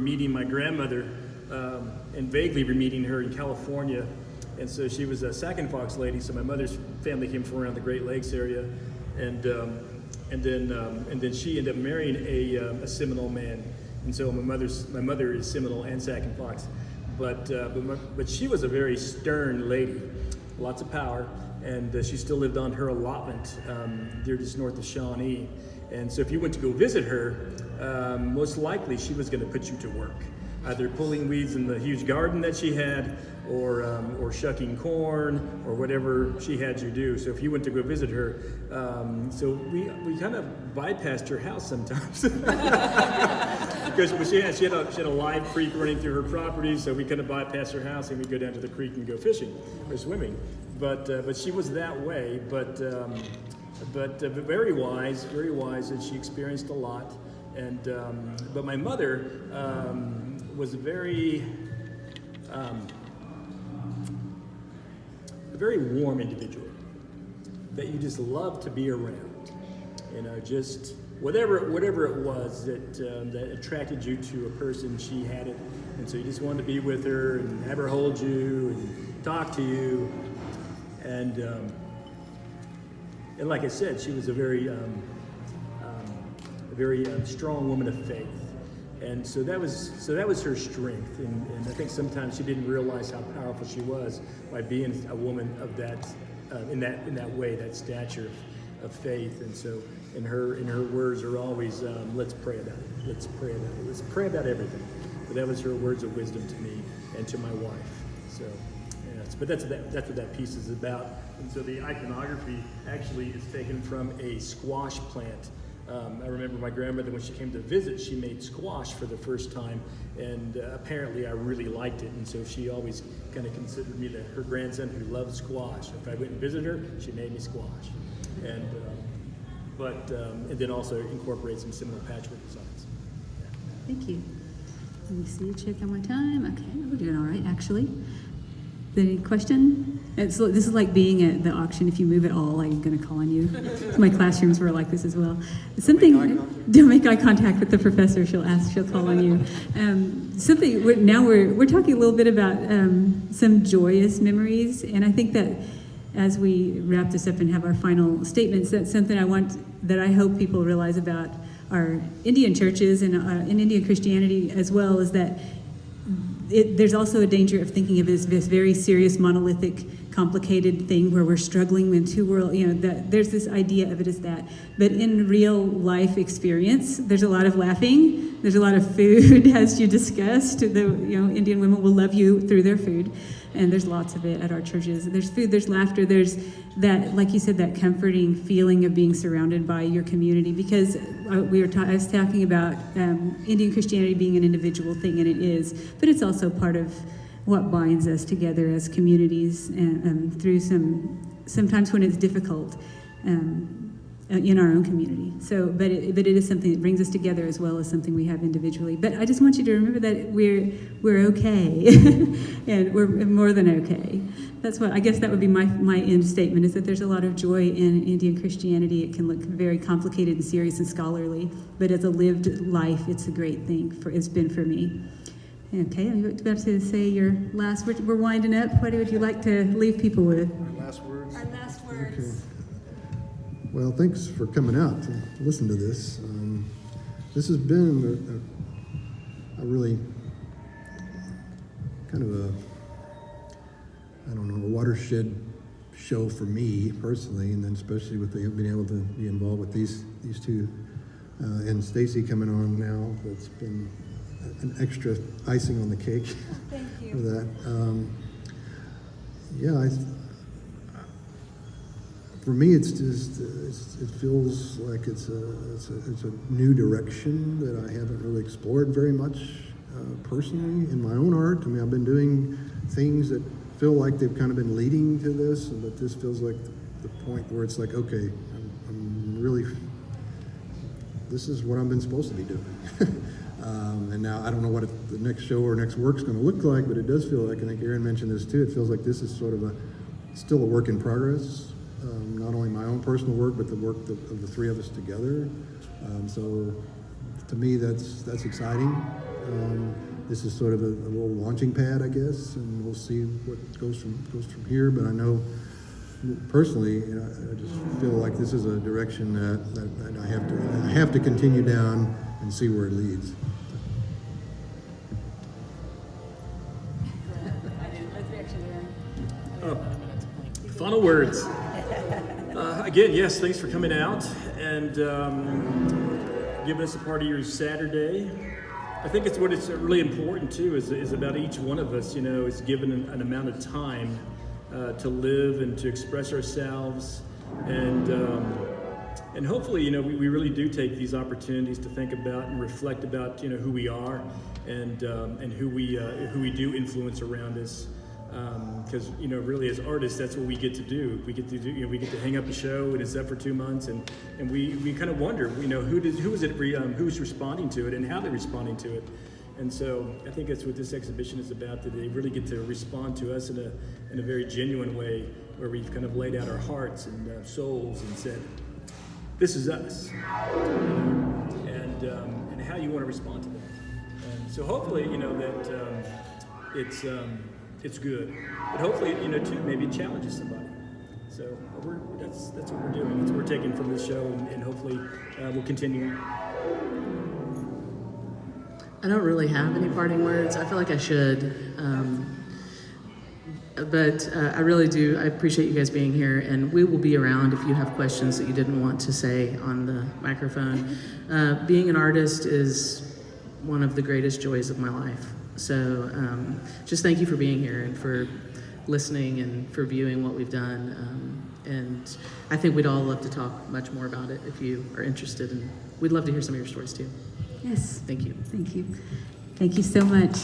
meeting my grandmother and vaguely meeting her in California. And so she was a Sac and Fox lady. So my mother's family came from around the Great Lakes area, and then she ended up marrying a Seminole man. And so my mother is Seminole and Sac and Fox, but she was a very stern lady, lots of power, and she still lived on her allotment there just north of Shawnee. And so if you went to go visit her, most likely she was going to put you to work, either pulling weeds in the huge garden that she had, or shucking corn, or whatever she had you do. So if you went to go visit her, so we kind of bypassed her house sometimes because she had a live creek running through her property, so we kind of bypassed her house and we'd go down to the creek and go fishing or swimming. But she was that way, but very wise, and she experienced a lot. And but my mother was a very warm individual that you just loved to be around. You know, just whatever it was that attracted you to a person, she had it, and so you just wanted to be with her and have her hold you and talk to you. And like I said, she was a very strong woman of faith, and so that was her strength. And I think sometimes she didn't realize how powerful she was by being a woman of that in that way, that stature of faith. And so in her words are always, let's pray about it. Let's pray about it. Let's pray about everything. But that was her words of wisdom to me and to my wife. So. But that's what that piece is about. And so the iconography actually is taken from a squash plant. I remember my grandmother, when she came to visit, she made squash for the first time, and apparently I really liked it. And so she always kind of considered me her grandson who loved squash. If I went and visited her, she made me squash. And then also incorporate some similar patchwork designs. Yeah. Thank you. Let me see, check on my time. Okay, we're doing all right, actually. Any question? This is like being at the auction. If you move at all, I'm going to call on you. My classrooms were like this as well. Don't make eye contact with the professor. She'll call on you. We're talking a little bit about some joyous memories, and I think that as we wrap this up and have our final statements, that's something that I hope people realize about our Indian churches and in Indian Christianity as well, is that there's also a danger of thinking of it as this very serious, monolithic, complicated thing where we're struggling in two worlds. That there's this idea of it as that. But in real life experience, there's a lot of laughing. There's a lot of food, as you discussed. Indian women will love you through their food, and there's lots of it at our churches. There's food, there's laughter, there's that, like you said, that comforting feeling of being surrounded by your community. Because I was talking about Indian Christianity being an individual thing, and it is, but it's also part of what binds us together as communities, and through sometimes when it's difficult in our own community. So, but it is something that brings us together as well as something we have individually. But I just want you to remember that we're okay, and we're more than okay. That's what I guess that would be my end statement, is that there's a lot of joy in Indian Christianity. It can look very complicated and serious and scholarly, but as a lived life, it's a great thing. It's been for me. Okay, I'm about to say your last word. We're winding up. What would you like to leave people with? Our last words. Our last words. Okay. Well, thanks for coming out to listen to this. This has been a really kind of a watershed show for me personally, and then especially with being able to be involved with these two, and Stacy coming on now. That's been an extra icing on the cake. Thank you. For that. For me, it's just it feels like it's a new direction that I haven't really explored very much personally in my own art. I mean, I've been doing things that feel like they've kind of been leading to this, but this feels like the point where it's like, okay, I'm really, this is what I've been supposed to be doing. And now I don't know what the next show or next work's going to look like, but it does feel like, and I think Aaron mentioned this too, it feels like this is sort of still a work in progress. Not only my own personal work, but the work of the three of us together. So to me, that's exciting. this is sort of a little launching pad, I guess, and we'll see what goes from here. But I know personally, I just feel like this is a direction that I have to continue down and see where it leads. Final words. Again, yes, thanks for coming out and giving us a part of your Saturday. I think it's really important too is about each one of us, is given an amount of time to live and to express ourselves, and hopefully, we really do take these opportunities to think about and reflect about, who we are and who we do influence around us. Because really as artists, that's what we get to do. We get to hang up a show, and it's up for 2 months, and we kind of wonder, who's responding to it and how they're responding to it. And so I think that's what this exhibition is about, that they really get to respond to us in a very genuine way, where we've kind of laid out our hearts and souls and said, this is us, and how you want to respond to that. And so hopefully, that it's good, but hopefully, too, maybe it challenges somebody. So that's what we're doing. That's what we're taking from this show, and hopefully we'll continue. I don't really have any parting words. I feel like I should, but I really do. I appreciate you guys being here, and we will be around if you have questions that you didn't want to say on the microphone. Being an artist is one of the greatest joys of my life. So just thank you for being here and for listening and for viewing what we've done. And I think we'd all love to talk much more about it if you are interested, and we'd love to hear some of your stories too. Yes. Thank you. Thank you. Thank you so much.